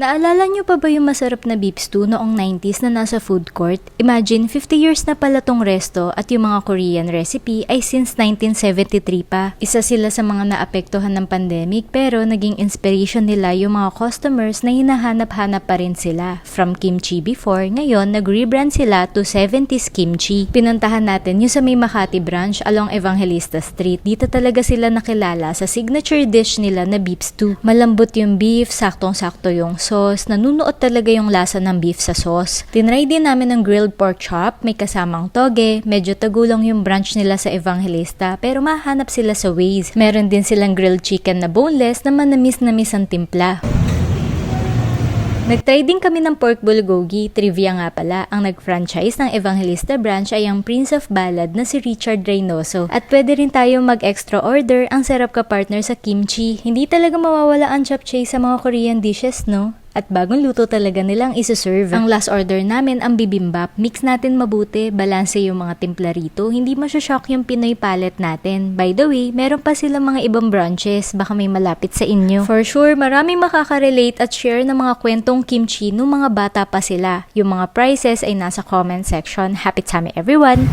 Naalala nyo pa ba yung masarap na beef stew noong 90s na nasa food court? Imagine, 50 years na pala tong resto at yung mga Korean recipe ay since 1973 pa. Isa sila sa mga naapektuhan ng pandemic pero naging inspiration nila yung mga customers na hinahanap-hanap pa rin sila. From kimchi before, ngayon nag-rebrand sila to 70s kimchi. Pinuntahan natin yung sa may Makati branch along Evangelista Street. Dito talaga sila nakilala sa signature dish nila na beef stew. Malambot yung beef, saktong-sakto yung sauce, nanunuot talaga yung lasa ng beef sa sauce. Tinry din namin ng grilled pork chop, may kasamang toge, medyo tagulong yung branch nila sa Evangelista pero mahanap sila sa Waze. Meron din silang grilled chicken na boneless na manamis-namis ang timpla. Nag-try din kami ng pork bulgogi. Trivia nga pala, ang nag-franchise ng Evangelista branch ay ang Prince of Ballad na si Richard Reynoso. At pwede rin tayo mag-extra order, ang sarap ka partner sa kimchi. Hindi talaga mawawala ang japchae sa mga Korean dishes, no? At bagong luto talaga nilang isi-serve. Ang last order namin ang bibimbap. Mix natin mabuti, balanse yung mga timpla rito. Hindi masyashock yung Pinoy palette natin. By the way, meron pa silang mga ibang branches. Baka may malapit sa inyo. For sure, maraming makaka-relate at share ng mga kwentong kimchi nung mga bata pa sila. Yung mga prices ay nasa comment section. Happy tummy everyone!